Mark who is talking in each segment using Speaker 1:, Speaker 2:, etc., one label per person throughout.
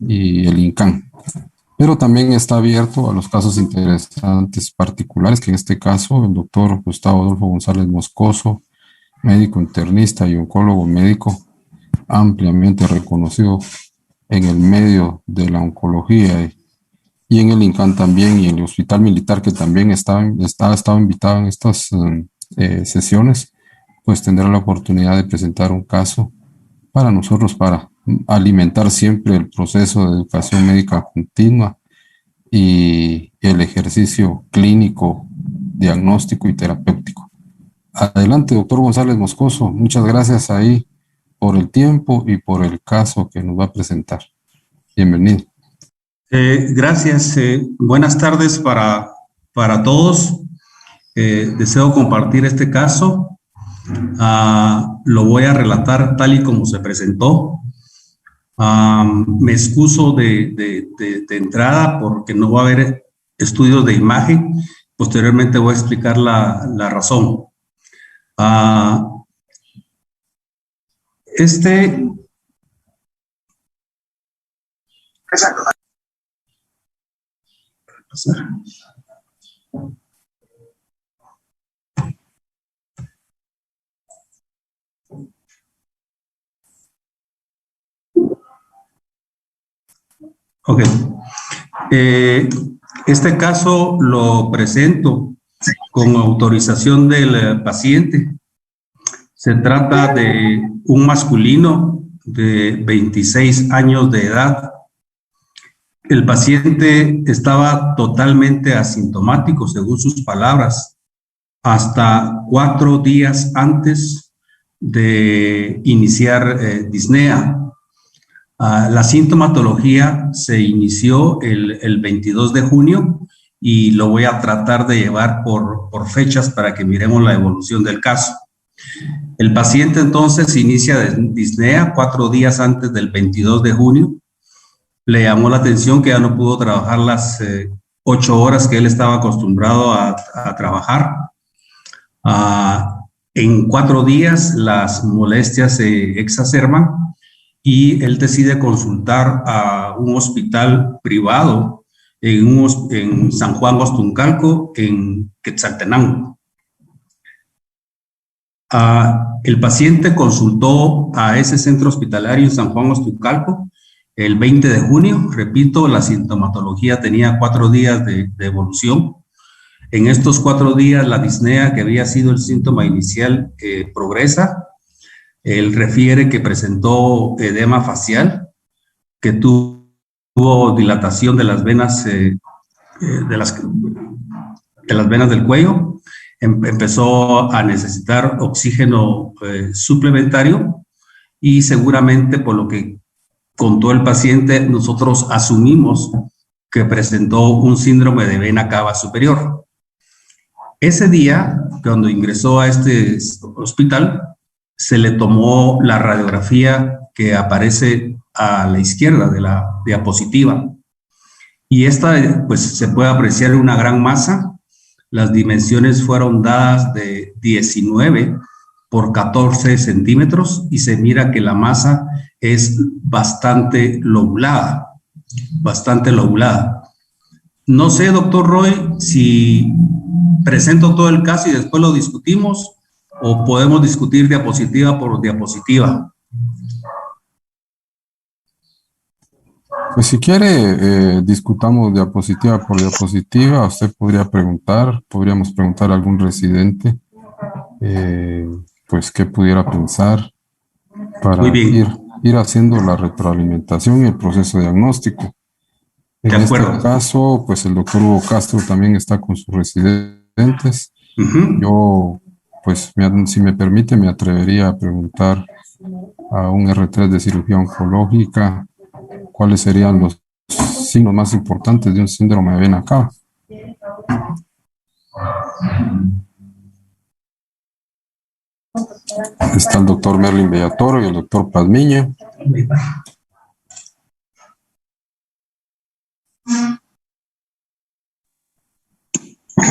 Speaker 1: y el INCAN. Pero también está abierto a los casos interesantes particulares, que en este caso el doctor Gustavo Adolfo González Moscoso, médico internista y oncólogo médico, ampliamente reconocido en el medio de la oncología y en el INCAN también, y en el Hospital Militar, que también estaba invitado en estas sesiones, pues tendrá la oportunidad de presentar un caso para nosotros, para alimentar siempre el proceso de educación médica continua y el ejercicio clínico, diagnóstico y terapéutico. Adelante, doctor González Moscoso. Muchas gracias ahí por el tiempo y por el caso que nos va a presentar. Bienvenido.
Speaker 2: Gracias. Buenas tardes para todos. Deseo compartir este caso. Lo voy a relatar tal y como se presentó. Me excuso de entrada porque no va a haber estudios de imagen. Posteriormente voy a explicar la razón. Exacto. Ok. Este caso lo presento con autorización del paciente. Se trata de un masculino de 26 años de edad. El paciente estaba totalmente asintomático, según sus palabras, hasta 4 días antes de iniciar disnea. La sintomatología se inició el 22 de junio y lo voy a tratar de llevar por fechas para que miremos la evolución del caso. El paciente entonces inicia disnea 4 días antes del 22 de junio. Le llamó la atención que ya no pudo trabajar las 8 horas que él estaba acostumbrado a trabajar. En 4 días las molestias se exacerban y él decide consultar a un hospital privado en San Juan Ostuncalco, en Quetzaltenango. El paciente consultó a ese centro hospitalario en San Juan Ostuncalco el 20 de junio. Repito, la sintomatología tenía 4 días de evolución. En estos 4 días, la disnea, que había sido el síntoma inicial, progresa. Él refiere que presentó edema facial, que tuvo dilatación de las venas, de las venas del cuello. Empezó a necesitar oxígeno suplementario y seguramente, por lo que contó el paciente, nosotros asumimos que presentó un síndrome de vena cava superior. Ese día, cuando ingresó a este hospital, se le tomó la radiografía que aparece a la izquierda de la diapositiva. Y esta, pues, se puede apreciar una gran masa. Las dimensiones fueron dadas de 19 por 14 centímetros y se mira que la masa es bastante lobulada, No sé, doctor Roy, si presento todo el caso y después lo discutimos o podemos discutir diapositiva por diapositiva.
Speaker 1: Pues si quiere, discutamos diapositiva por diapositiva. Usted podríamos preguntar a algún residente, pues qué pudiera pensar para ir haciendo la retroalimentación y el proceso diagnóstico. En este caso, pues el doctor Hugo Castro también está con sus residentes. Yo, pues, si me permite, me atrevería a preguntar a un R3 de cirugía oncológica cuáles serían los signos más importantes de un síndrome de vena cava. Está el doctor Merlin Bellatoro y el doctor Pazmiña.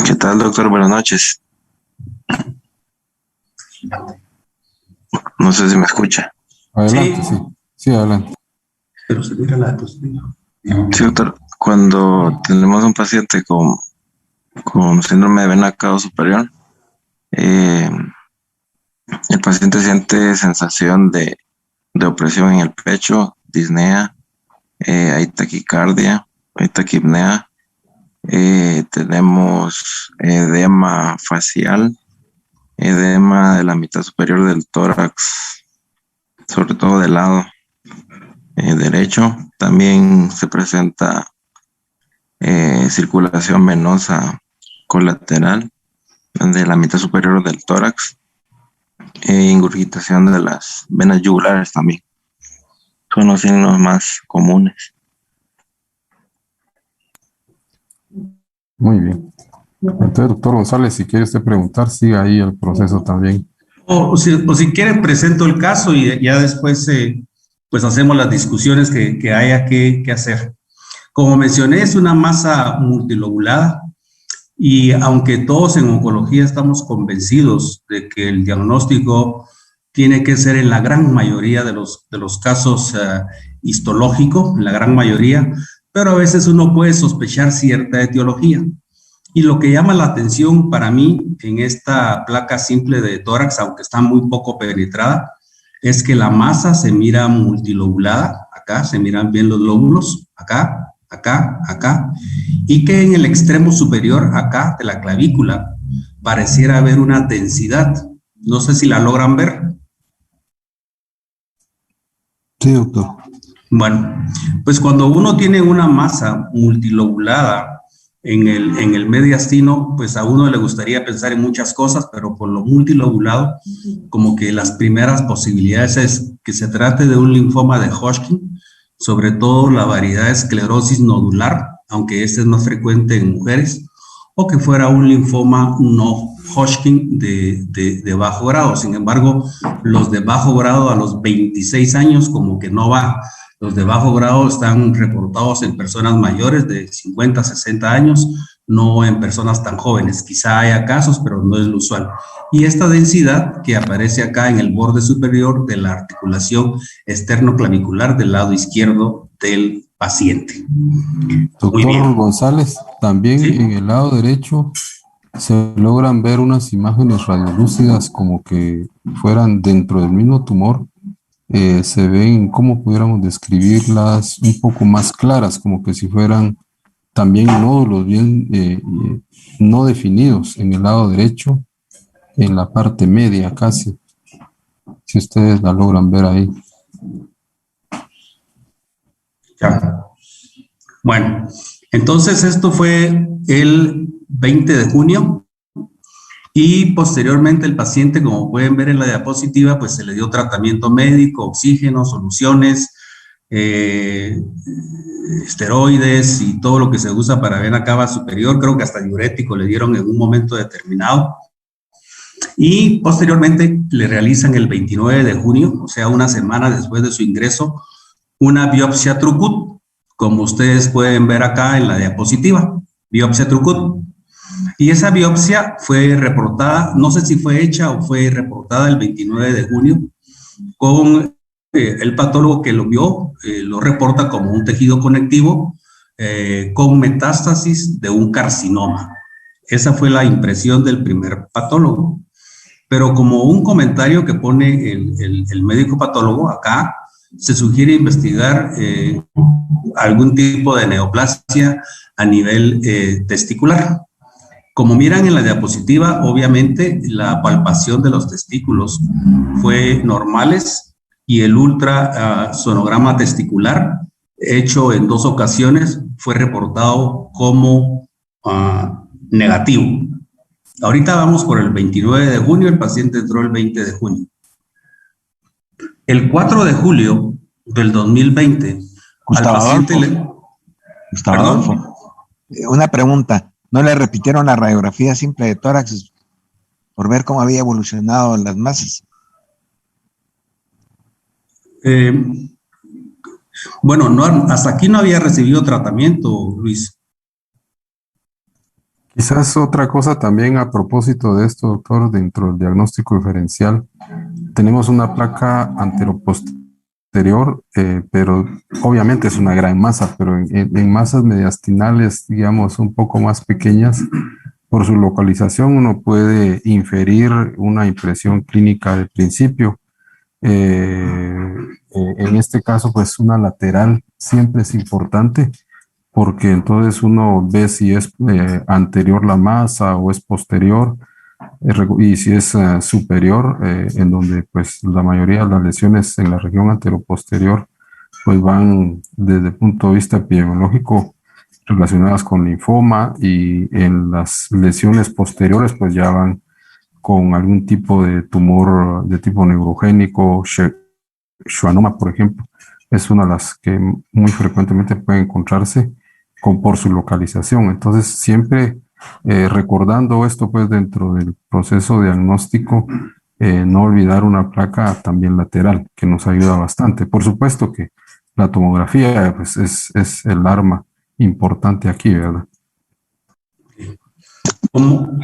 Speaker 3: ¿Qué tal, doctor? Buenas noches. No sé si me escucha.
Speaker 1: Adelante, sí, adelante.
Speaker 2: Pero se mira la diapositiva.
Speaker 3: Sí, doctor. Cuando tenemos un paciente con síndrome de vena cava superior, eh, el paciente siente sensación de opresión en el pecho, disnea, hay taquicardia, hay taquipnea, tenemos edema facial, edema de la mitad superior del tórax, sobre todo del lado derecho. También se presenta circulación venosa colateral de la mitad superior del tórax e ingurgitación de las venas yugulares también. Son los signos más comunes.
Speaker 1: Muy bien. Entonces, doctor González, si quiere usted preguntar, sigue ahí el proceso también.
Speaker 2: O si quieren, presento el caso y ya después pues hacemos las discusiones que haya que hacer. Como mencioné, es una masa multilobulada y aunque todos en oncología estamos convencidos de que el diagnóstico tiene que ser en la gran mayoría de los casos histológico, en la gran mayoría, pero a veces uno puede sospechar cierta etiología. Y lo que llama la atención para mí en esta placa simple de tórax, aunque está muy poco penetrada, es que la masa se mira multilobulada, acá se miran bien los lóbulos, acá, acá, acá, y que en el extremo superior, acá, de la clavícula, pareciera haber una densidad. No sé si la logran ver.
Speaker 1: Sí, doctor.
Speaker 2: Bueno, pues cuando uno tiene una masa multilobulada en el mediastino, pues a uno le gustaría pensar en muchas cosas, pero por lo multilobulado, como que las primeras posibilidades es que se trate de un linfoma de Hodgkin, sobre todo la variedad de esclerosis nodular, aunque este es más frecuente en mujeres, o que fuera un linfoma no Hodgkin de bajo grado. Sin embargo, los de bajo grado a los 26 años como que no va. Los de bajo grado están reportados en personas mayores de 50, 60 años, no en personas tan jóvenes. Quizá haya casos, pero no es lo usual. Y esta densidad que aparece acá en el borde superior de la articulación esternoclavicular del lado izquierdo del paciente.
Speaker 1: Doctor González, también
Speaker 2: ¿Sí?
Speaker 1: en el lado derecho se logran ver unas imágenes radiolúcidas como que fueran dentro del mismo tumor. Se ven, ¿cómo pudiéramos describirlas? Un poco más claras, como que si fueran también nódulos bien no definidos en el lado derecho, en la parte media casi, si ustedes la logran ver ahí.
Speaker 2: Ya. Bueno, entonces esto fue el 20 de junio y posteriormente el paciente, como pueden ver en la diapositiva, pues se le dio tratamiento médico, oxígeno, soluciones, esteroides y todo lo que se usa para vena cava superior. Creo que hasta diurético le dieron en un momento determinado. Y posteriormente le realizan el 29 de junio, o sea, una semana después de su ingreso, una biopsia Trucut, como ustedes pueden ver acá en la diapositiva, biopsia Trucut. Y esa biopsia fue reportada, no sé si fue hecha o fue reportada el 29 de junio, con el patólogo que lo vio, lo reporta como un tejido conectivo con metástasis de un carcinoma. Esa fue la impresión del primer patólogo. Pero como un comentario que pone el médico patólogo acá, se sugiere investigar algún tipo de neoplasia a nivel testicular. Como miran en la diapositiva, obviamente la palpación de los testículos fue normales y el ultrasonograma testicular, hecho en 2 ocasiones, fue reportado como negativo. Ahorita vamos por el 29 de junio, el paciente entró el 20 de junio. El 4 de julio del 2020,
Speaker 4: Gustavo
Speaker 2: al paciente
Speaker 4: Adolfo. Gustavo
Speaker 2: ¿Perdón?
Speaker 4: Adolfo. Una pregunta. ¿No le repitieron la radiografía simple de tórax por ver cómo había evolucionado las masas?
Speaker 2: Bueno, no, hasta aquí no había recibido tratamiento, Luis.
Speaker 1: Quizás otra cosa también a propósito de esto, doctor, dentro del diagnóstico diferencial, tenemos una placa anteroposterior posterior, pero obviamente es una gran masa, pero en masas mediastinales, digamos, un poco más pequeñas, por su localización uno puede inferir una impresión clínica de principio. En este caso, pues una lateral siempre es importante porque entonces uno ve si es anterior la masa o es posterior y si es superior, en donde pues la mayoría de las lesiones en la región anteroposterior pues van desde el punto de vista epidemiológico relacionadas con linfoma, y en las lesiones posteriores pues ya van con algún tipo de tumor de tipo neurogénico, schwannoma, por ejemplo, es una de las que muy frecuentemente puede encontrarse por su localización. Entonces, siempre recordando esto, pues dentro del proceso diagnóstico, no olvidar una placa también lateral, que nos ayuda bastante. Por supuesto que la tomografía pues, es el arma importante aquí, ¿verdad?
Speaker 2: ¿Cómo?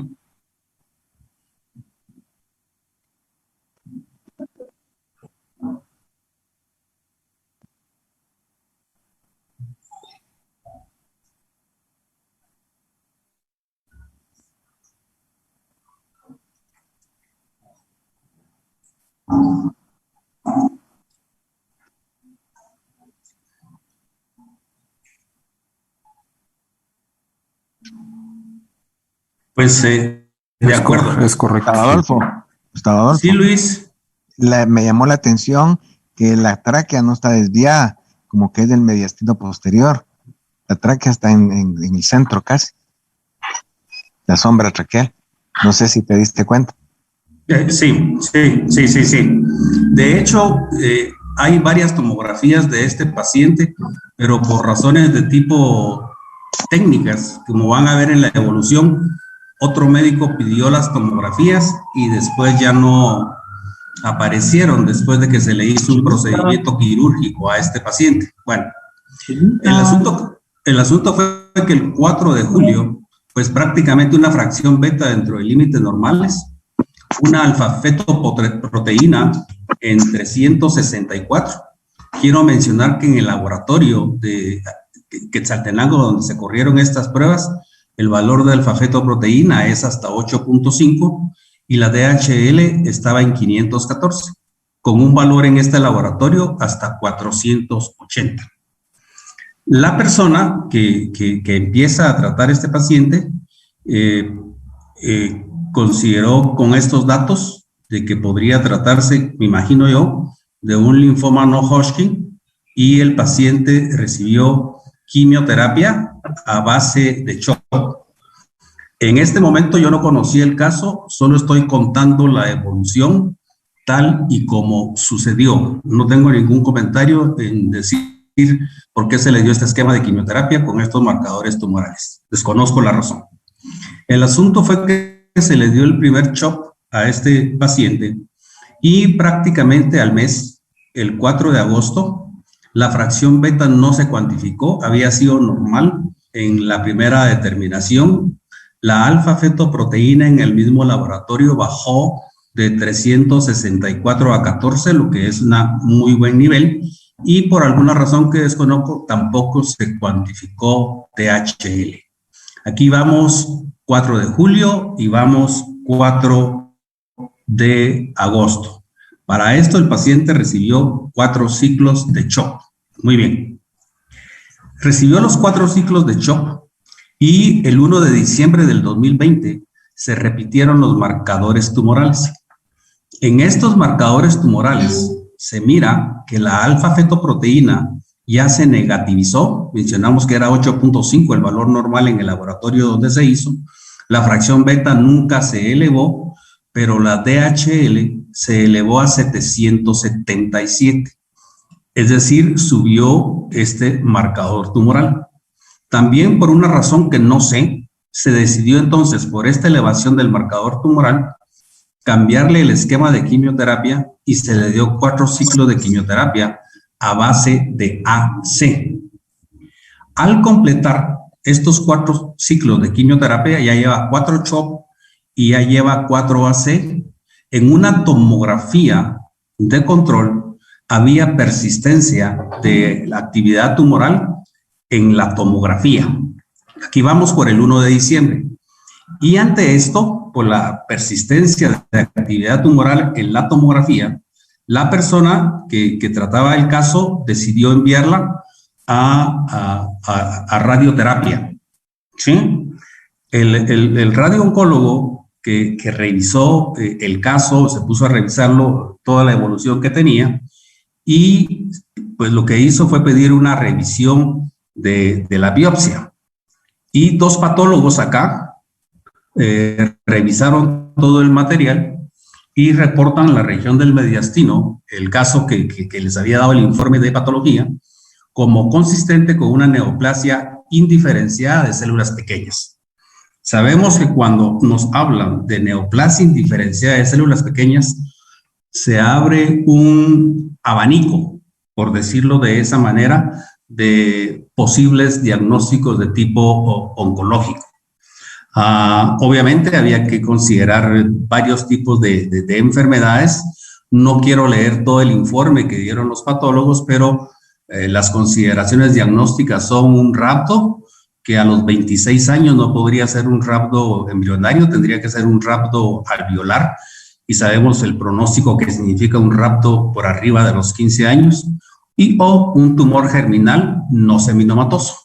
Speaker 2: Pues de acuerdo.
Speaker 1: Es correcto.
Speaker 4: Gustavo Adolfo.
Speaker 2: Sí, Luis.
Speaker 4: Me llamó la atención que la tráquea no está desviada, como que es del mediastino posterior. La tráquea está en el centro casi. La sombra traqueal. No sé si te diste cuenta.
Speaker 2: Sí. De hecho, hay varias tomografías de este paciente, pero por razones de tipo técnicas, como van a ver en la evolución, otro médico pidió las tomografías y después ya no aparecieron después de que se le hizo un procedimiento quirúrgico a este paciente. Bueno, el asunto fue que el 4 de julio, pues prácticamente una fracción beta dentro de límites normales, una alfa-fetoproteína en 364. Quiero mencionar que en el laboratorio de Quetzaltenango, donde se corrieron estas pruebas, el valor de alfa-fetoproteína es hasta 8.5 y la DHL estaba en 514, con un valor en este laboratorio hasta 480. La persona que empieza a tratar este paciente consideró con estos datos de que podría tratarse, me imagino yo, de un linfoma no Hodgkin, y el paciente recibió quimioterapia a base de CHOP. En este momento yo no conocí el caso, solo estoy contando la evolución tal y como sucedió. No tengo ningún comentario en decir por qué se le dio este esquema de quimioterapia con estos marcadores tumorales. Desconozco la razón. El asunto fue que se le dio el primer CHOP a este paciente y prácticamente al mes, el 4 de agosto, la fracción beta no se cuantificó, había sido normal en la primera determinación. La alfa-fetoproteína en el mismo laboratorio bajó de 364 a 14, lo que es un muy buen nivel, y por alguna razón que desconozco, tampoco se cuantificó DHL. Aquí vamos 4 de julio y vamos 4 de agosto. Para esto el paciente recibió 4 ciclos de CHOP. Muy bien. Recibió los 4 ciclos de CHOP y el 1 de diciembre del 2020 se repitieron los marcadores tumorales. En estos marcadores tumorales se mira que la alfa-fetoproteína ya se negativizó, mencionamos que era 8.5 el valor normal en el laboratorio donde se hizo, la fracción beta nunca se elevó, pero la DHL se elevó a 777, es decir, subió este marcador tumoral. También por una razón que no sé, se decidió entonces por esta elevación del marcador tumoral cambiarle el esquema de quimioterapia y se le dio 4 ciclos de quimioterapia a base de AC. Al completar estos 4 ciclos de quimioterapia, ya lleva 4 CHOP y ya lleva 4 AC. En una tomografía de control había persistencia de la actividad tumoral en la tomografía. Aquí vamos por el 1 de diciembre. Y ante esto, por la persistencia de actividad tumoral en la tomografía, la persona que trataba el caso decidió enviarla a radioterapia. ¿Sí? El radiooncólogo que revisó el caso, se puso a revisarlo, toda la evolución que tenía, y pues lo que hizo fue pedir una revisión de la biopsia. Y 2 patólogos acá revisaron todo el material y reportan la región del mediastino, el caso que les había dado el informe de patología, como consistente con una neoplasia indiferenciada de células pequeñas. Sabemos que cuando nos hablan de neoplasia indiferenciada de células pequeñas, se abre un abanico, por decirlo de esa manera, de posibles diagnósticos de tipo oncológico. Obviamente había que considerar varios tipos de enfermedades. No quiero leer todo el informe que dieron los patólogos, pero las consideraciones diagnósticas son un rapto, que a los 26 años no podría ser un rapto embrionario, tendría que ser un rapto alveolar, y sabemos el pronóstico que significa un rapto por arriba de los 15 años, o un tumor germinal no seminomatoso.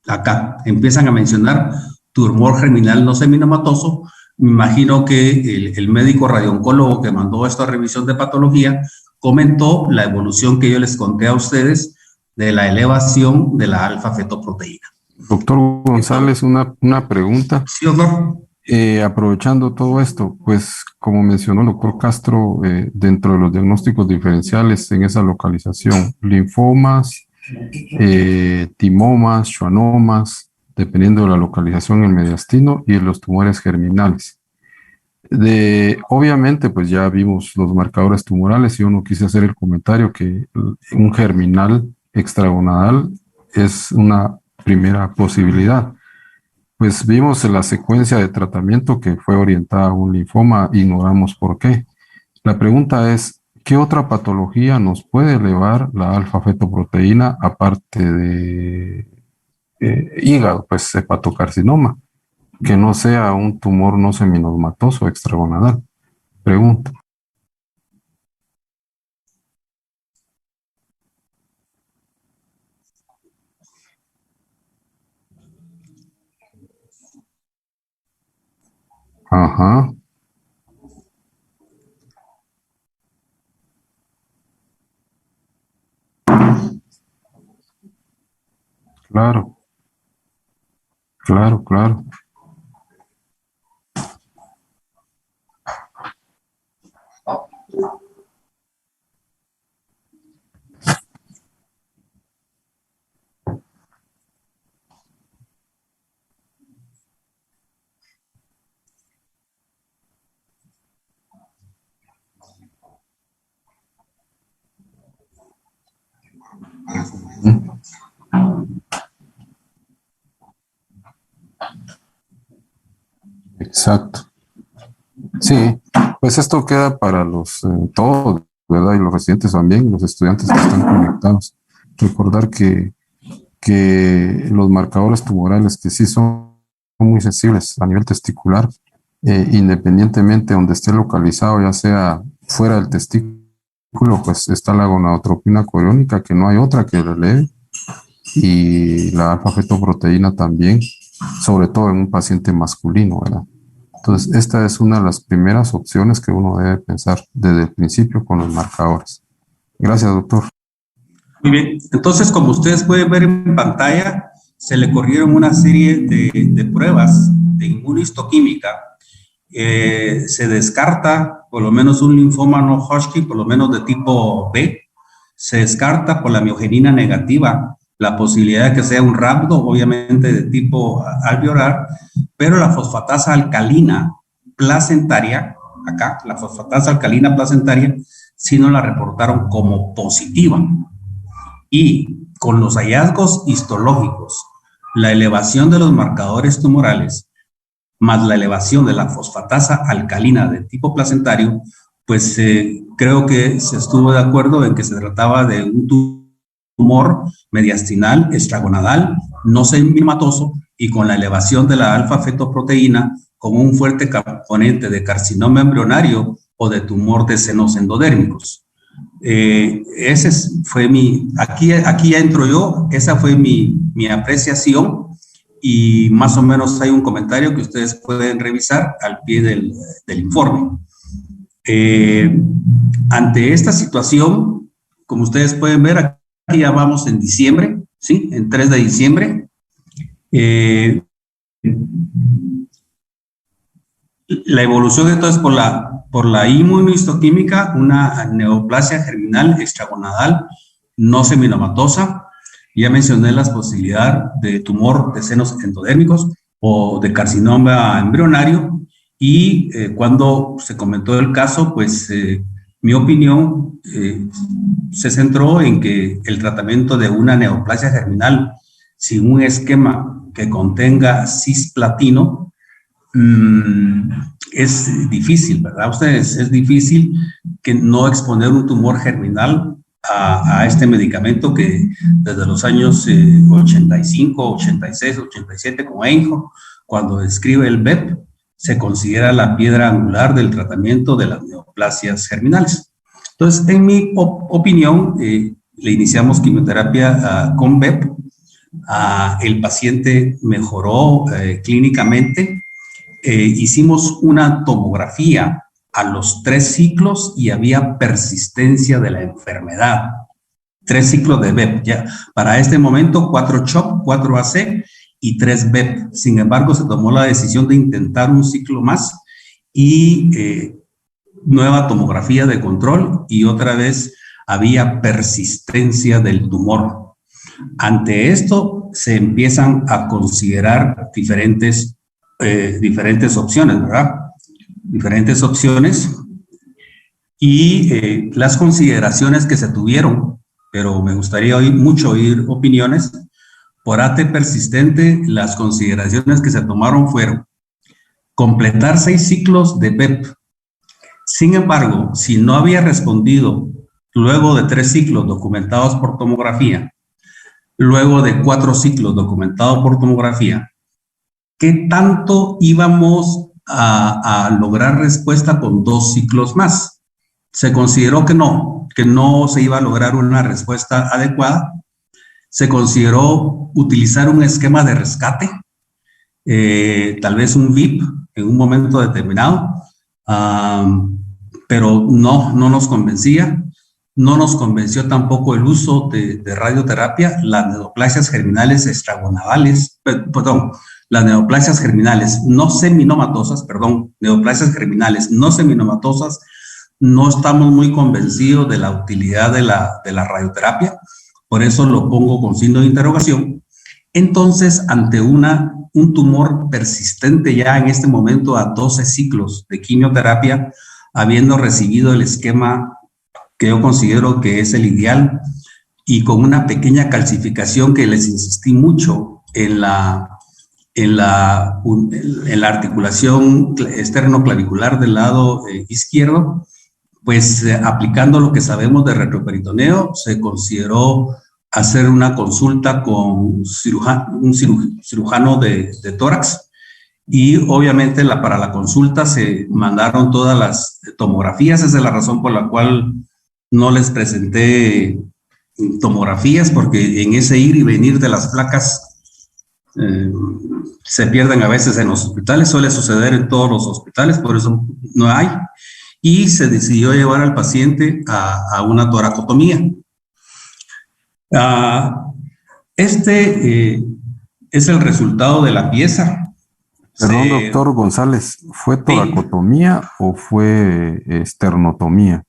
Speaker 2: Acá empiezan a mencionar tumor germinal no seminomatoso. Me imagino que el médico radiooncólogo que mandó esta revisión de patología comentó la evolución que yo les conté a ustedes de la elevación de la alfa-fetoproteína.
Speaker 1: Doctor González, una pregunta.
Speaker 2: Sí, doctor.
Speaker 1: Aprovechando todo esto, pues como mencionó el doctor Castro, dentro de los diagnósticos diferenciales en esa localización, linfomas, timomas, schwannomas, dependiendo de la localización en el mediastino, y los tumores germinales. Obviamente, pues ya vimos los marcadores tumorales y uno quise hacer el comentario que un germinal extragonadal es una primera posibilidad. Pues vimos la secuencia de tratamiento que fue orientada a un linfoma, ignoramos por qué. La pregunta es, ¿qué otra patología nos puede elevar la alfa-fetoproteína aparte de hígado? Pues hepatocarcinoma, que no sea un tumor no seminomatoso extragonadal. Pregunta. Ajá. Claro, claro, claro. Exacto. Sí, pues esto queda para los todos, ¿verdad? Y los residentes también, los estudiantes que están conectados. Recordar que los marcadores tumorales que sí son muy sensibles a nivel testicular, independientemente de donde esté localizado, ya sea fuera del testículo, pues está la gonadotropina coriónica, que no hay otra que la eleve, y la alfa-fetoproteína también, sobre todo en un paciente masculino, ¿verdad? Entonces, esta es una de las primeras opciones que uno debe pensar desde el principio con los marcadores. Gracias, doctor.
Speaker 2: Muy bien. Entonces, como ustedes pueden ver en pantalla, se le corrieron una serie de pruebas de inmunohistoquímica. Se descarta por lo menos un linfoma no Hodgkin, por lo menos de tipo B. Se descarta por la miogenina negativa la posibilidad de que sea un rhabdo, obviamente de tipo alveolar, pero la fosfatasa alcalina placentaria, acá, la fosfatasa alcalina placentaria, sí no la reportaron como positiva. Y con los hallazgos histológicos, la elevación de los marcadores tumorales, más la elevación de la fosfatasa alcalina de tipo placentario, pues creo que se estuvo de acuerdo en que se trataba de un tumor mediastinal extragonadal no semimatoso y con la elevación de la alfa-fetoproteína como un fuerte componente de carcinoma embrionario o de tumor de senos endodérmicos. Aquí ya entro yo, esa fue mi apreciación, y más o menos hay un comentario que ustedes pueden revisar al pie del informe. Ante esta situación, como ustedes pueden ver, aquí ya vamos en diciembre, ¿sí? En 3 de diciembre. La evolución entonces por la inmunohistoquímica, una neoplasia germinal extragonadal no seminomatosa. Ya mencioné las posibilidades de tumor de senos endodérmicos o de carcinoma embrionario, y cuando se comentó el caso, pues mi opinión se centró en que el tratamiento de una neoplasia germinal sin un esquema que contenga cisplatino es difícil, ¿verdad? Ustedes, es difícil que no exponer un tumor germinal a este medicamento que desde los años 85, 86, 87, con Einho, cuando describe el BEP, se considera la piedra angular del tratamiento de las neoplasias germinales. Entonces, en mi opinión, le iniciamos quimioterapia con BEP. El paciente mejoró clínicamente. Hicimos una tomografía a los 3 ciclos y había persistencia de la enfermedad. 3 ciclos de BEP. Ya, para este momento, 4 CHOP, 4 AC y 3 BEP. Sin embargo, se tomó la decisión de intentar un ciclo más y nueva tomografía de control, y otra vez había persistencia del tumor. Ante esto, se empiezan a considerar diferentes opciones, ¿verdad? Diferentes opciones, y las consideraciones que se tuvieron, pero me gustaría oír opiniones. Por AT persistente, las consideraciones que se tomaron fueron completar 6 ciclos de BEP. Sin embargo, si no había respondido luego de 3 ciclos documentados por tomografía, luego de 4 ciclos documentados por tomografía, ¿qué tanto íbamos a lograr respuesta con 2 ciclos más? Se consideró que no se iba a lograr una respuesta adecuada. Se consideró utilizar un esquema de rescate, tal vez un VIP en un momento determinado, pero no nos convencía. No nos convenció tampoco el uso de radioterapia. Las neoplasias germinales extragonadales, las neoplasias germinales no seminomatosas, neoplasias germinales no seminomatosas, no estamos muy convencidos de la utilidad de la radioterapia. Por eso lo pongo con signo de interrogación. Entonces, ante un tumor persistente ya en este momento a 12 ciclos de quimioterapia, habiendo recibido el esquema que yo considero que es el ideal, y con una pequeña calcificación que les insistí mucho en la articulación externoclavicular del lado izquierdo, pues aplicando lo que sabemos de retroperitoneo, se consideró hacer una consulta con un cirujano de tórax, y obviamente para la consulta se mandaron todas las tomografías. Esa es la razón por la cual no les presenté tomografías, porque en ese ir y venir de las placas se pierden a veces en los hospitales. Suele suceder en todos los hospitales, por eso no hay. Y se decidió llevar al paciente a una toracotomía. Este es el resultado de la pieza.
Speaker 1: Perdón, doctor González, ¿fue toracotomía o fue esternotomía?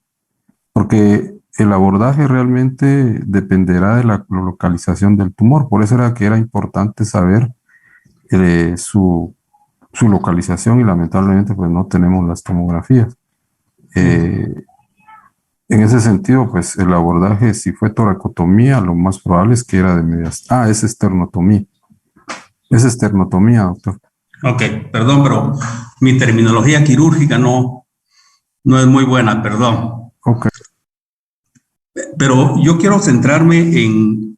Speaker 1: Porque el abordaje realmente dependerá de la localización del tumor. Por eso era que era importante saber su localización, y lamentablemente pues no tenemos las tomografías. En ese sentido, pues el abordaje, si fue toracotomía, lo más probable es que era de medias. Es esternotomía. Es esternotomía, doctor.
Speaker 2: Ok, perdón, pero mi terminología quirúrgica no No es muy buena, perdón.
Speaker 1: Ok.
Speaker 2: Pero yo quiero centrarme en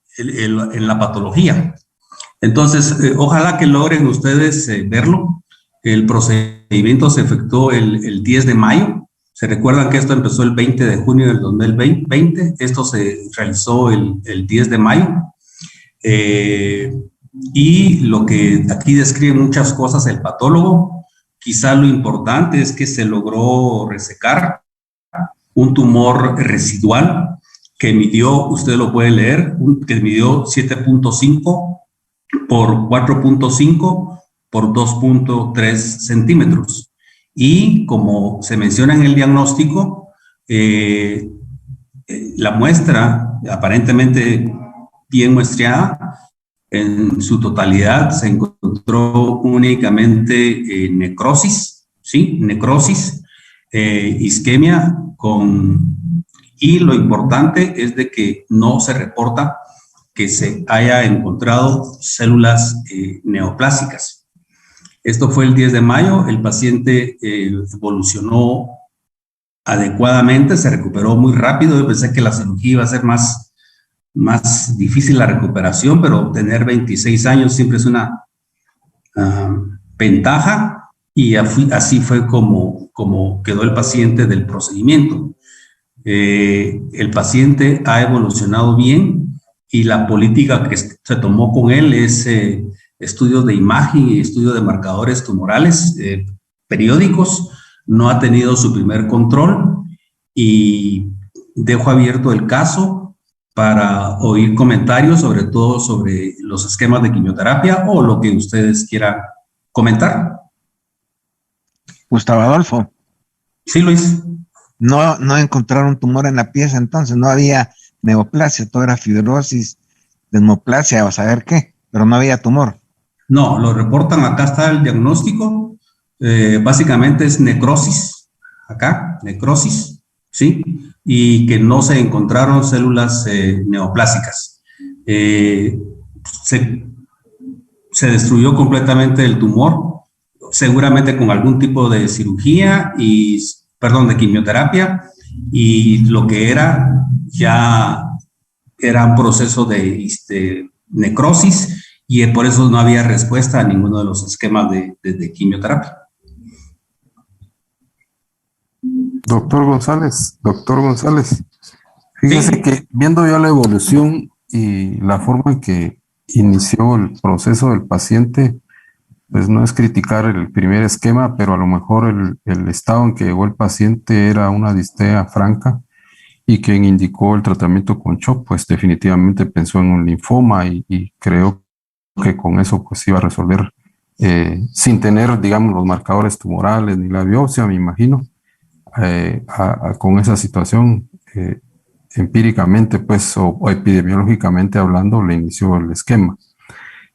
Speaker 2: la patología. Entonces, ojalá que logren ustedes verlo. El procedimiento se efectuó el 10 de mayo. Se recuerdan que esto empezó el 20 de junio del 2020. Esto se realizó el 10 de mayo. Eh, y lo que aquí describe muchas cosas el patólogo, quizá lo importante es que se logró resecar un tumor residual que midió, usted lo puede leer, que midió 7.5 por 4.5 por 2.3 centímetros. Y como se menciona en el diagnóstico, la muestra aparentemente bien muestreada, en su totalidad se encontró únicamente necrosis, ¿sí? Necrosis, isquemia y lo importante es de que no se reporta que se haya encontrado células neoplásicas. Esto fue el 10 de mayo, el paciente evolucionó adecuadamente, se recuperó muy rápido. Yo pensé que la cirugía iba a ser más difícil la recuperación, pero tener 26 años siempre es una ventaja y así fue como quedó el paciente del procedimiento. El paciente ha evolucionado bien y la política que se tomó con él es estudios de imagen y estudio de marcadores tumorales periódicos. No ha tenido su primer control y dejo abierto el caso para oír comentarios, sobre todo sobre los esquemas de quimioterapia o lo que ustedes quieran comentar.
Speaker 4: Gustavo Adolfo,
Speaker 2: Sí, Luis.
Speaker 4: no encontraron tumor en la pieza, entonces no había neoplasia, todo era fibrosis, desmoplasia o saber qué, pero no había tumor.
Speaker 2: No, lo reportan, acá está el diagnóstico, básicamente es necrosis, acá, necrosis, ¿sí? Y que no se encontraron células neoplásicas. Eh, se, se destruyó completamente el tumor, seguramente con algún tipo de cirugía de quimioterapia, y lo que era ya era un proceso de necrosis y por eso no había respuesta a ninguno de los esquemas de quimioterapia.
Speaker 1: Doctor González, fíjese
Speaker 2: Sí,
Speaker 1: que viendo ya la evolución y la forma en que inició el proceso del paciente, pues no es criticar el primer esquema, pero a lo mejor el estado en que llegó el paciente era una distea franca y quien indicó el tratamiento con shock, pues definitivamente pensó en un linfoma y creo que con eso pues iba a resolver sin tener, digamos, los marcadores tumorales ni la biopsia, me imagino, con esa situación empíricamente pues o epidemiológicamente hablando le inició el esquema.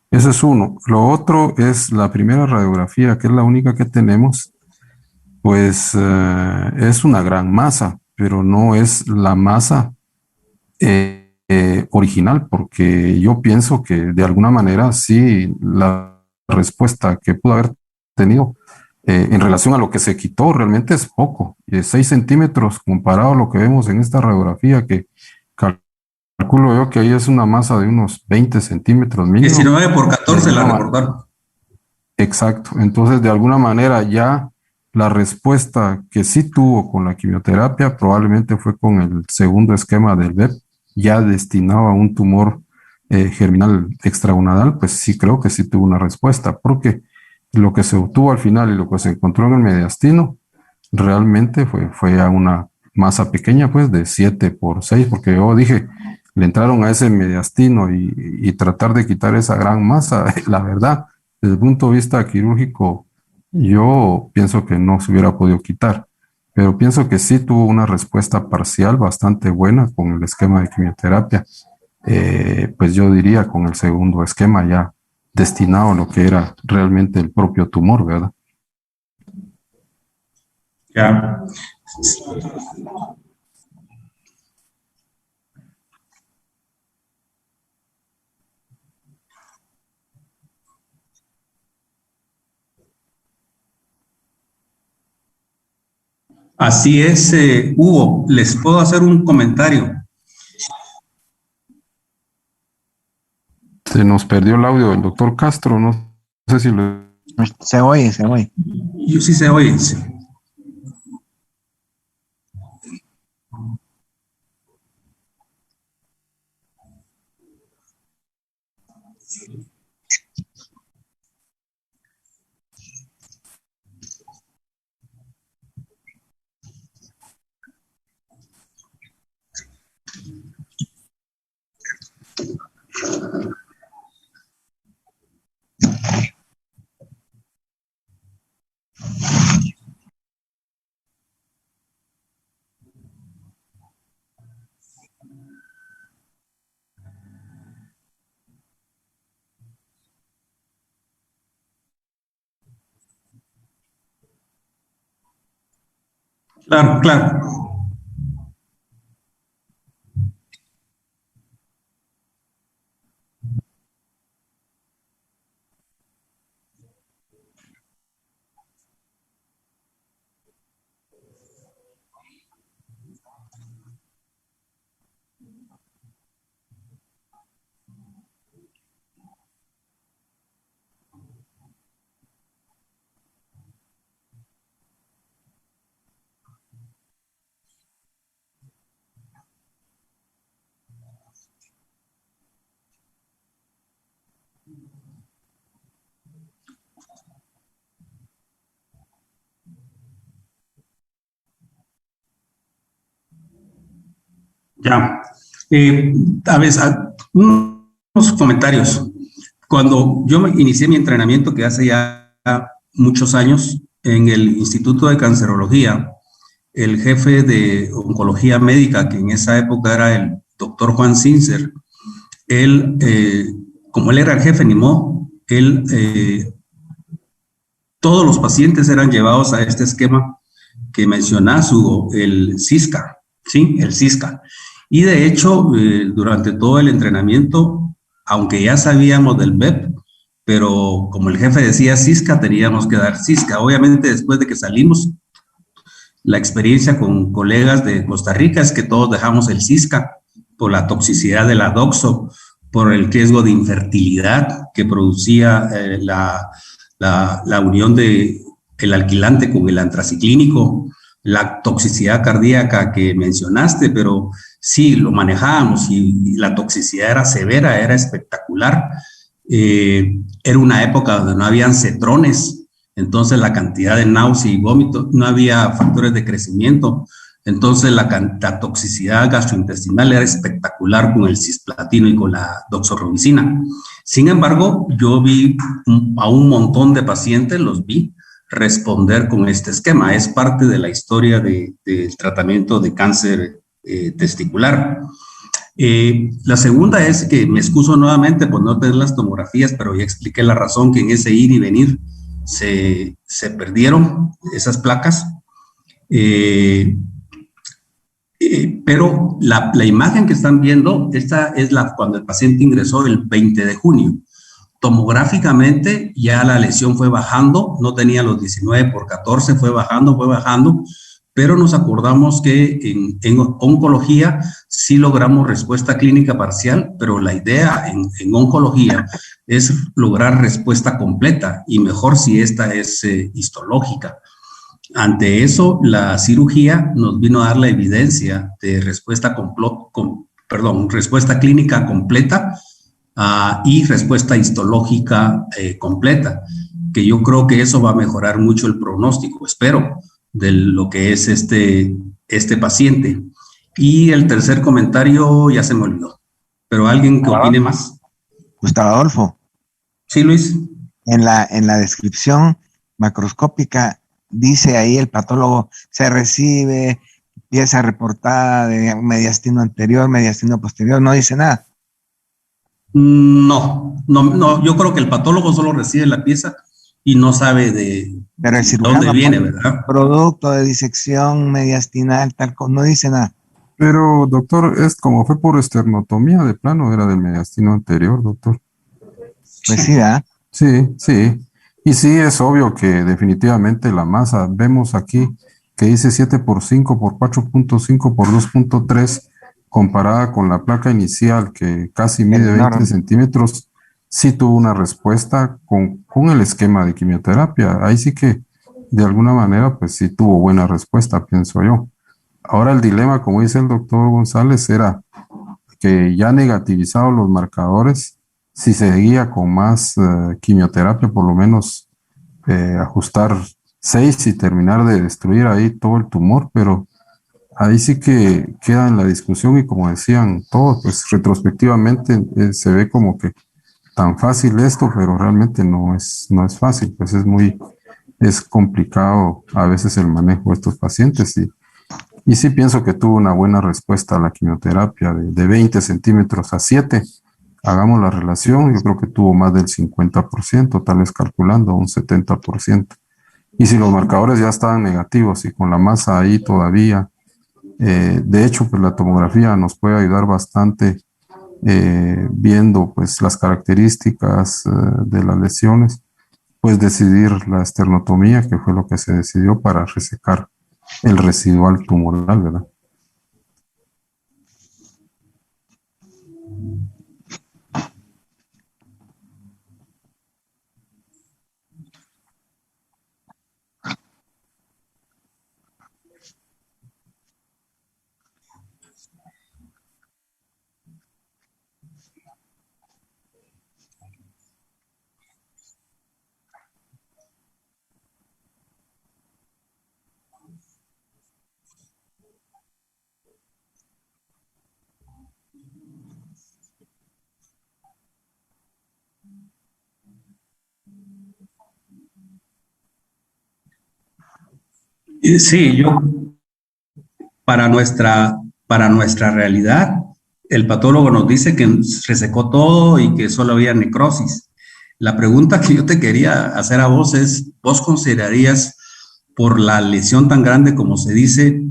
Speaker 1: Eso es uno. Lo otro es la primera radiografía, que es la única que tenemos, pues es una gran masa, pero no es la masa original, porque yo pienso que de alguna manera sí la respuesta que pudo haber tenido en relación a lo que se quitó realmente es poco. 6 centímetros comparado a lo que vemos en esta radiografía, que calculo yo que ahí es una masa de unos 20 centímetros mínimo.
Speaker 2: 19 por
Speaker 1: De
Speaker 2: 14 la
Speaker 1: alguna
Speaker 2: reportaron.
Speaker 1: Exacto. Entonces, de alguna manera ya la respuesta que sí tuvo con la quimioterapia probablemente fue con el segundo esquema del BEP, ya destinado a un tumor germinal extragonadal, pues sí creo que sí tuvo una respuesta, porque lo que se obtuvo al final y lo que se encontró en el mediastino realmente fue a una masa pequeña, pues de 7 por 6, porque yo dije, le entraron a ese mediastino y tratar de quitar esa gran masa, la verdad desde el punto de vista quirúrgico, yo pienso que no se hubiera podido quitar, pero pienso que sí tuvo una respuesta parcial bastante buena con el esquema de quimioterapia. Pues yo diría con el segundo esquema ya destinado a lo que era realmente el propio tumor, ¿verdad?
Speaker 2: Ya. Así es, Hugo. Les puedo hacer un comentario.
Speaker 1: Se nos perdió el audio del doctor Castro, no sé si lo...
Speaker 4: Se oye, se oye.
Speaker 2: Yo sí se oye. Sí. Claro, claro. Ya. A ver, unos comentarios. Cuando yo inicié mi entrenamiento, que hace ya muchos años, en el Instituto de Cancerología, el jefe de oncología médica, que en esa época era el doctor Juan Sincer, él, como él era el jefe, todos los pacientes eran llevados a este esquema que mencionas, Hugo, el CISCA, ¿sí? El CISCA. Y de hecho, durante todo el entrenamiento, aunque ya sabíamos del BEP, pero como el jefe decía CISCA, teníamos que dar CISCA. Obviamente, después de que salimos, la experiencia con colegas de Costa Rica es que todos dejamos el CISCA por la toxicidad de la doxo, por el riesgo de infertilidad que producía la unión de el alquilante con el antraciclínico, la toxicidad cardíaca que mencionaste, pero sí, lo manejábamos y la toxicidad era severa, era espectacular. Era una época donde no habían cetrones, entonces la cantidad de náusea y vómito, no había factores de crecimiento, entonces la toxicidad gastrointestinal era espectacular con el cisplatino y con la doxorubicina. Sin embargo, yo vi a un montón de pacientes, los vi responder con este esquema. Es parte de la historia del tratamiento de cáncer testicular. La segunda es que me excuso nuevamente por no tener las tomografías, pero ya expliqué la razón que en ese ir y venir se perdieron esas placas. Pero la imagen que están viendo, esta es cuando el paciente ingresó el 20 de junio. Tomográficamente ya la lesión fue bajando, no tenía los 19/14, fue bajando, pero nos acordamos que en oncología sí logramos respuesta clínica parcial, pero la idea en oncología es lograr respuesta completa y mejor si esta es histológica. Ante eso, la cirugía nos vino a dar la evidencia de respuesta clínica completa y respuesta histológica completa, que yo creo que eso va a mejorar mucho el pronóstico, espero, de lo que es este paciente. Y el tercer comentario ya se me olvidó, pero alguien que opine más.
Speaker 4: Gustavo Adolfo.
Speaker 2: Sí, Luis.
Speaker 4: En la descripción macroscópica dice ahí el patólogo, se recibe pieza reportada de mediastino anterior, mediastino posterior, no dice nada.
Speaker 2: No, yo creo que el patólogo solo recibe la pieza y no sabe de dónde viene, ¿verdad?
Speaker 4: Producto de disección mediastinal, tal como, no dice nada.
Speaker 1: Pero, doctor, es como fue por esternotomía de plano, era del mediastino anterior, doctor.
Speaker 4: Pues sí, ¿verdad?
Speaker 1: Sí, sí. Y sí, es obvio que definitivamente la masa, vemos aquí que dice 7 por 5 por 4.5 por 2.3, comparada con la placa inicial que casi mide 20
Speaker 4: Enorme.
Speaker 1: centímetros, sí tuvo una respuesta con el esquema de quimioterapia. Ahí sí que de alguna manera pues sí tuvo buena respuesta, pienso yo. Ahora el dilema, como dice el doctor González, era que ya negativizados los marcadores, si se seguía con más quimioterapia, por lo menos ajustar 6 y terminar de destruir ahí todo el tumor, pero ahí sí que queda en la discusión y como decían todos, pues retrospectivamente se ve como que tan fácil esto, pero realmente no es fácil, pues es complicado a veces el manejo de estos pacientes y sí pienso que tuvo una buena respuesta a la quimioterapia de 20 centímetros a 7. Hagamos la relación, yo creo que tuvo más del 50%, tal vez calculando un 70%. Y si los marcadores ya estaban negativos y con la masa ahí todavía, de hecho, pues la tomografía nos puede ayudar bastante viendo pues las características de las lesiones, pues decidir la esternotomía, que fue lo que se decidió para resecar el residual tumoral, ¿verdad?
Speaker 2: Sí, yo, para nuestra, para nuestra realidad, el patólogo nos dice que resecó todo y que solo había necrosis. La pregunta que yo te quería hacer a vos es, ¿vos considerarías por la lesión tan grande como se dice,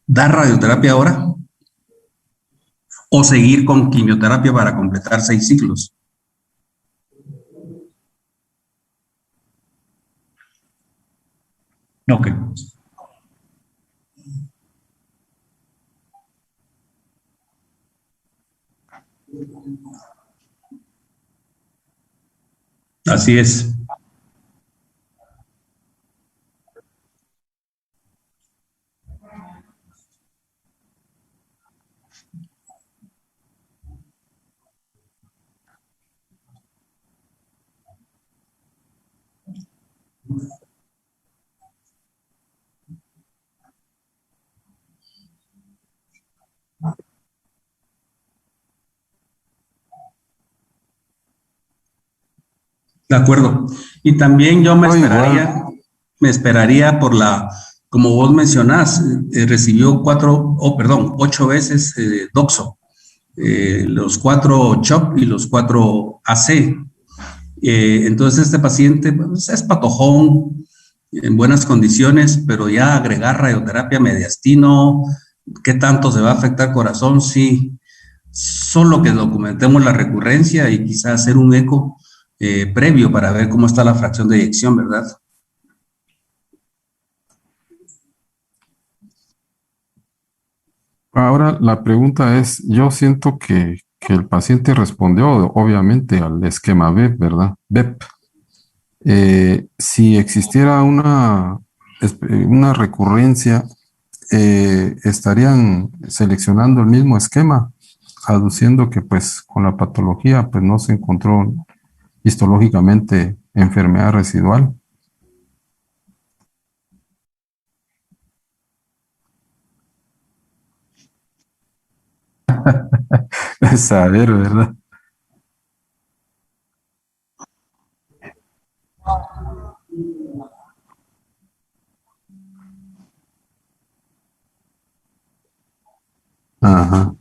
Speaker 2: dar radioterapia ahora o seguir con quimioterapia para completar 6 ciclos? Ok, así es. De acuerdo. Y también yo
Speaker 1: No, igual,
Speaker 2: me esperaría por la, como vos mencionás, recibió 8 veces Doxo, los 4 CHOP y los 4 AC. Entonces este paciente pues, es patojón, en buenas condiciones, pero ya agregar radioterapia mediastino, ¿qué tanto se va a afectar corazón? Sí, solo que documentemos la recurrencia y quizás hacer un eco previo para ver cómo está la fracción de eyección, ¿verdad?
Speaker 1: ahora la pregunta es, yo siento que el paciente respondió obviamente al esquema BEP, ¿verdad? BEP. Si existiera una recurrencia, estarían seleccionando el mismo esquema, aduciendo que pues con la patología pues no se encontró histológicamente enfermedad residual. Saber, ¿verdad? Ajá.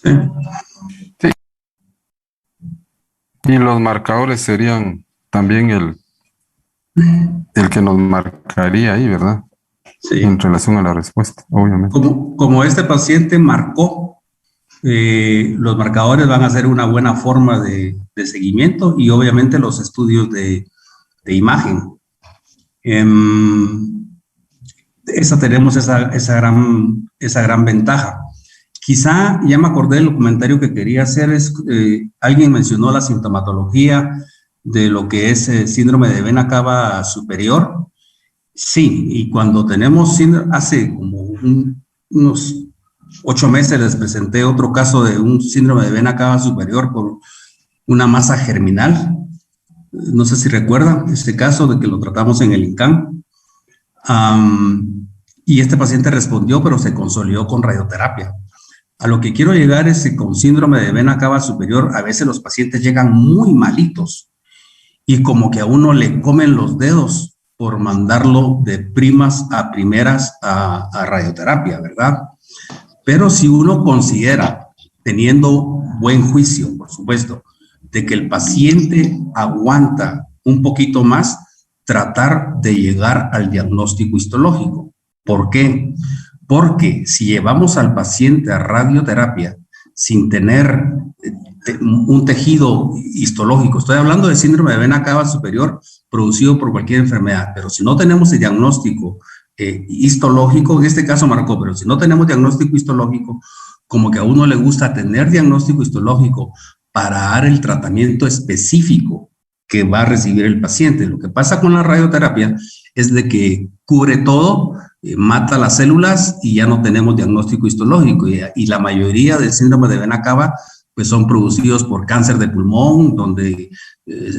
Speaker 2: Sí.
Speaker 1: Sí. Y los marcadores serían también el que nos marcaría ahí, ¿verdad?
Speaker 2: Sí.
Speaker 1: En relación a la respuesta, obviamente.
Speaker 2: Como este paciente marcó, los marcadores van a ser una buena forma de seguimiento y obviamente los estudios de imagen. Tenemos esa gran ventaja. Quizá, ya me acordé del comentario que quería hacer, alguien mencionó la sintomatología de lo que es síndrome de vena cava superior. Sí, y cuando tenemos hace como unos 8 meses les presenté otro caso de un síndrome de vena cava superior por una masa germinal. No sé si recuerdan este caso de que lo tratamos en el INCAN. Y este paciente respondió, pero se consolidó con radioterapia. A lo que quiero llegar es que con síndrome de vena cava superior, a veces los pacientes llegan muy malitos y como que a uno le comen los dedos por mandarlo de primas a primeras a radioterapia, ¿verdad? Pero si uno considera, teniendo buen juicio, por supuesto, de que el paciente aguanta un poquito más, tratar de llegar al diagnóstico histológico. ¿Por qué? Porque si llevamos al paciente a radioterapia sin tener un tejido histológico, estoy hablando de síndrome de vena cava superior producido por cualquier enfermedad, pero si no tenemos el diagnóstico histológico, en este caso marcó, pero si no tenemos diagnóstico histológico, como que a uno le gusta tener diagnóstico histológico para dar el tratamiento específico que va a recibir el paciente. Lo que pasa con la radioterapia es de que cubre todo, mata las células y ya no tenemos diagnóstico histológico. Y la mayoría del síndrome de vena cava pues son producidos por cáncer de pulmón, donde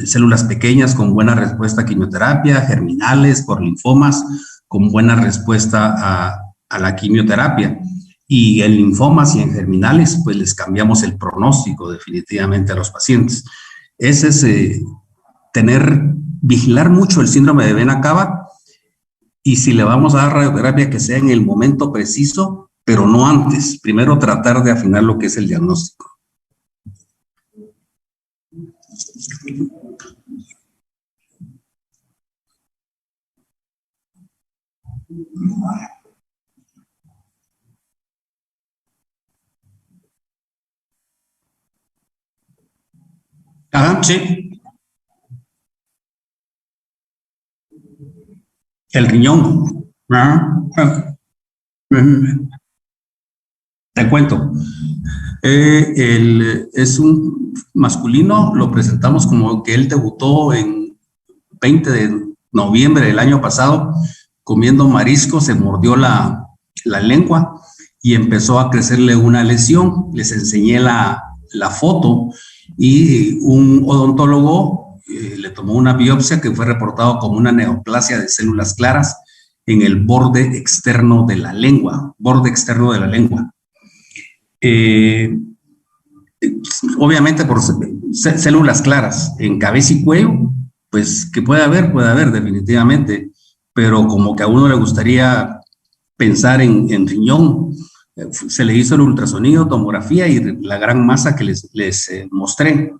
Speaker 2: células pequeñas con buena respuesta a quimioterapia, germinales por linfomas con buena respuesta a la quimioterapia. Y en linfomas y en germinales, pues les cambiamos el pronóstico definitivamente a los pacientes. Ese es vigilar mucho el síndrome de vena cava y si le vamos a dar radioterapia que sea en el momento preciso, pero no antes. Primero tratar de afinar lo que es el diagnóstico. Ajá, sí. El riñón. Te cuento. Es un masculino, lo presentamos como que él debutó en 20 de noviembre del año pasado comiendo marisco, se mordió la lengua y empezó a crecerle una lesión. Les enseñé la foto y un odontólogo le tomó una biopsia que fue reportado como una neoplasia de células claras en el borde externo de la lengua, obviamente por células claras en cabeza y cuello, pues que puede haber definitivamente, pero como que a uno le gustaría pensar en riñón. Se le hizo el ultrasonido, tomografía y la gran masa que les mostré.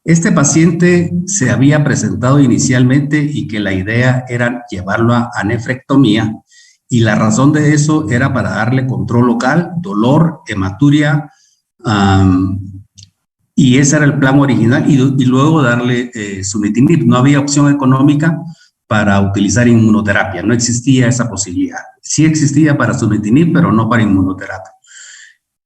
Speaker 2: Este paciente se había presentado inicialmente y que la idea era llevarlo a nefrectomía y la razón de eso era para darle control local, dolor, hematuria, y ese era el plan original y luego darle sunitinib. No había opción económica para utilizar inmunoterapia, no existía esa posibilidad. Sí existía para sunitinib, pero no para inmunoterapia.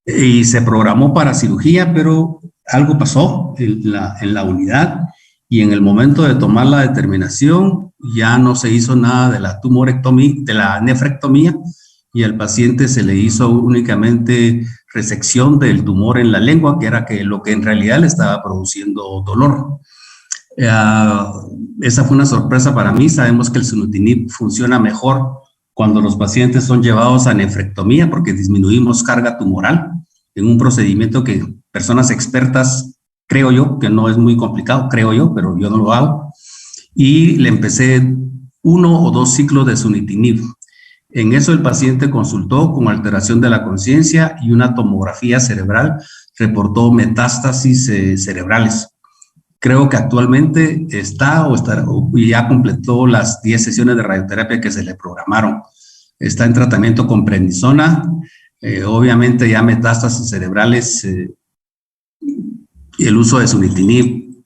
Speaker 2: Y se programó para cirugía, pero algo pasó en la unidad y en el momento de tomar la determinación ya no se hizo nada de la tumorectomía, de la nefrectomía, y al paciente se le hizo únicamente resección del tumor en la lengua, que era lo que en realidad le estaba produciendo dolor. Esa fue una sorpresa para mí. Sabemos que el sunitinib funciona mejor cuando los pacientes son llevados a nefrectomía porque disminuimos carga tumoral en un procedimiento que personas expertas creo yo, que no es muy complicado, creo yo, pero yo no lo hago. Y le empecé 1 o 2 ciclos de sunitinib. En eso el paciente consultó con alteración de la conciencia y una tomografía cerebral reportó metástasis cerebrales. Creo que actualmente está o ya completó las 10 sesiones de radioterapia que se le programaron. Está en tratamiento con prednisona, obviamente ya metástasis cerebrales y el uso de sunitinib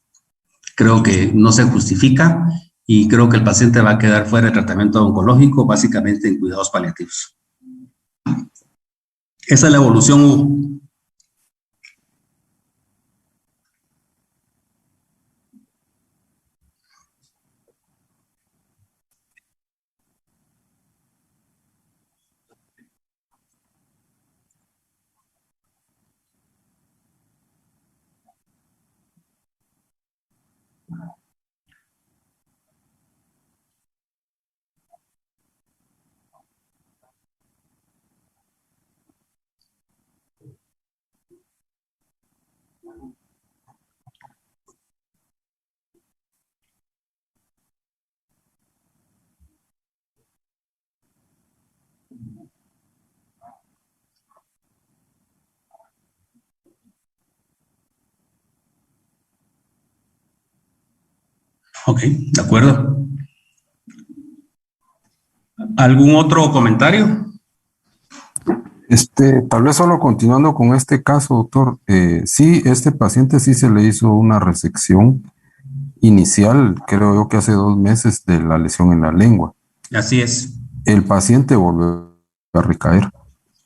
Speaker 2: creo que no se justifica y creo que el paciente va a quedar fuera de tratamiento oncológico, básicamente en cuidados paliativos. Esa es la evolución, Hugo. Ok, de acuerdo. ¿Algún otro comentario?
Speaker 1: Tal vez solo continuando con este caso, doctor. Sí, este paciente sí se le hizo una resección inicial, creo yo que hace 2 meses, de la lesión en la lengua.
Speaker 2: Así es.
Speaker 1: El paciente volvió a recaer,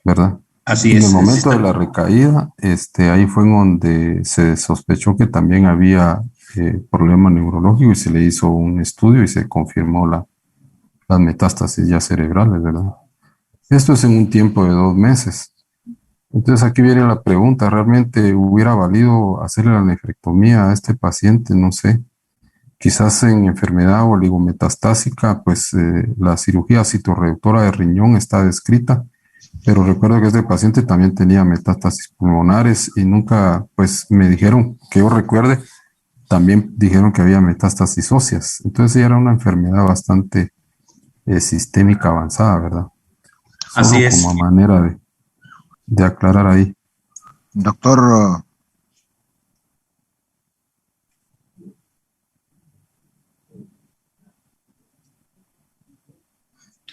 Speaker 1: ¿verdad?
Speaker 2: Así
Speaker 1: en
Speaker 2: es.
Speaker 1: el momento de la recaída, ahí fue en donde se sospechó que también había problema neurológico y se le hizo un estudio y se confirmó las metástasis ya cerebrales, ¿verdad? Esto es en un tiempo de 2 meses. Entonces aquí viene la pregunta, ¿realmente hubiera valido hacerle la nefrectomía a este paciente? No sé. Quizás en enfermedad oligometastásica, pues la cirugía citorreductora de riñón está descrita, pero recuerdo que este paciente también tenía metástasis pulmonares y nunca, pues me dijeron, que yo recuerde, también dijeron que había metástasis óseas. Entonces ya era una enfermedad bastante sistémica avanzada, ¿verdad? Solo
Speaker 2: Así es.
Speaker 1: como manera de aclarar ahí.
Speaker 4: Doctor,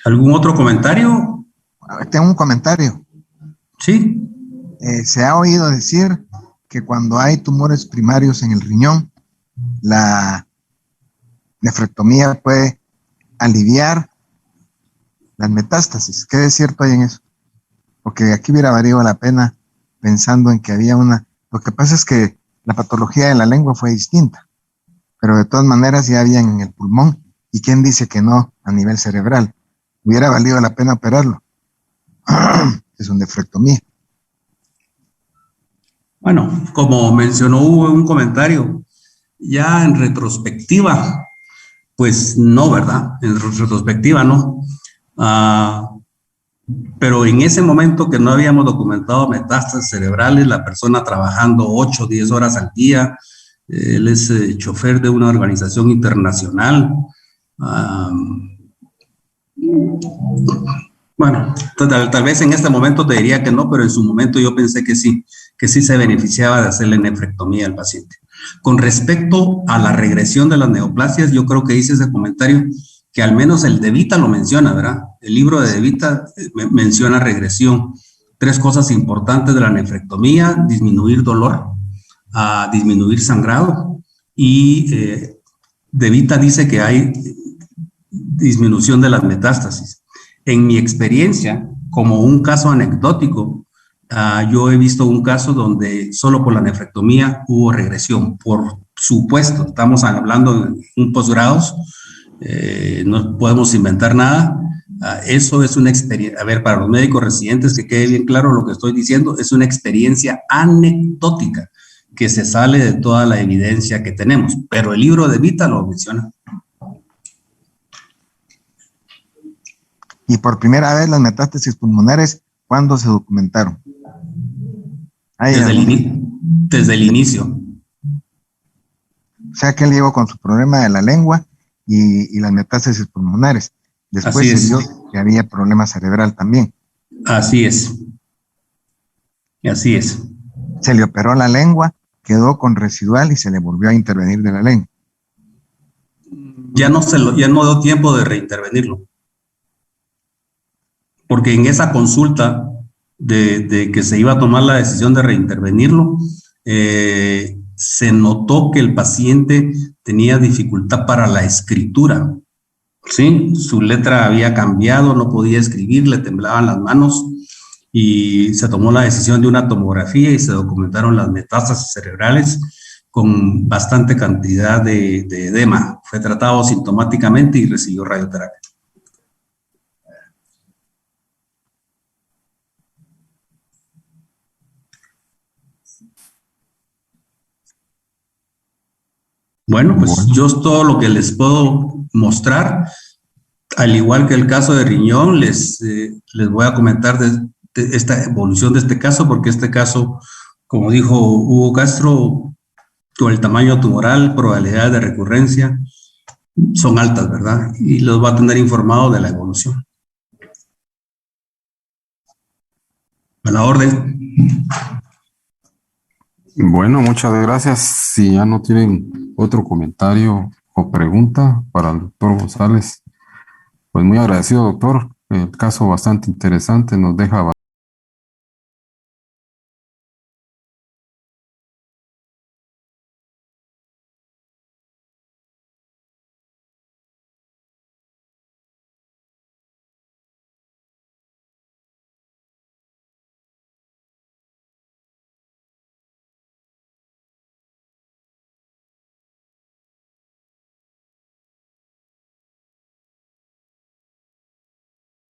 Speaker 2: ¿Algún otro comentario?
Speaker 4: tengo un comentario.
Speaker 2: Sí.
Speaker 4: Se ha oído decir que cuando hay tumores primarios en el riñón, la nefrectomía puede aliviar las metástasis. ¿Qué es cierto hay en eso? Porque aquí hubiera valido la pena pensando en que había una... Lo que pasa es que la patología de la lengua fue distinta, pero de todas maneras ya habían en el pulmón. ¿Y quién dice que no a nivel cerebral? Hubiera valido la pena operarlo. Es una nefrectomía.
Speaker 2: Bueno, como mencionó Hugo en un comentario, ya en retrospectiva, pues no, ¿verdad? En retrospectiva no. Pero en ese momento que no habíamos documentado metástasis cerebrales, la persona trabajando 8 o 10 horas al día, él es chofer de una organización internacional. Bueno, tal vez en este momento te diría que no, pero en su momento yo pensé que sí se beneficiaba de hacerle nefrectomía al paciente. Con respecto a la regresión de las neoplasias, yo creo que hice ese comentario que al menos el De Vita lo menciona, ¿verdad? El libro de De Vita menciona regresión. 3 cosas importantes de la nefrectomía: disminuir dolor, disminuir sangrado y De Vita dice que hay disminución de las metástasis. En mi experiencia, como un caso anecdótico, yo he visto un caso donde solo por la nefrectomía hubo regresión. Por supuesto, estamos hablando de un posgrados, no podemos inventar nada. Eso es una experiencia, a ver, para los médicos residentes, que quede bien claro lo que estoy diciendo, es una experiencia anecdótica que se sale de toda la evidencia que tenemos, pero el libro de Vita lo menciona.
Speaker 4: Y por primera vez las metástasis pulmonares, ¿cuándo se documentaron?
Speaker 2: Desde el inicio.
Speaker 4: O sea que él llegó con su problema de la lengua y las metástasis pulmonares. Después
Speaker 2: Así
Speaker 4: se
Speaker 2: es.
Speaker 4: vio que había problema cerebral también.
Speaker 2: Así es. Así es.
Speaker 4: Se le operó la lengua, quedó con residual y se le volvió a intervenir de la lengua.
Speaker 2: Ya no dio tiempo de reintervenirlo. Porque en esa consulta de que se iba a tomar la decisión de reintervenirlo, se notó que el paciente tenía dificultad para la escritura. Sí, su letra había cambiado, no podía escribir, le temblaban las manos y se tomó la decisión de una tomografía y se documentaron las metástasis cerebrales con bastante cantidad de edema. Fue tratado sintomáticamente y recibió radioterapia. Bueno, pues yo es todo lo que les puedo mostrar. Al igual que el caso de riñón, les voy a comentar de esta evolución de este caso, porque este caso, como dijo Hugo Castro, con el tamaño tumoral, probabilidades de recurrencia son altas, ¿verdad? Y los va a tener informados de la evolución. A la orden.
Speaker 1: Bueno, muchas gracias. Si ya no tienen otro comentario o pregunta para el doctor González, pues muy agradecido, doctor. El caso bastante interesante, nos deja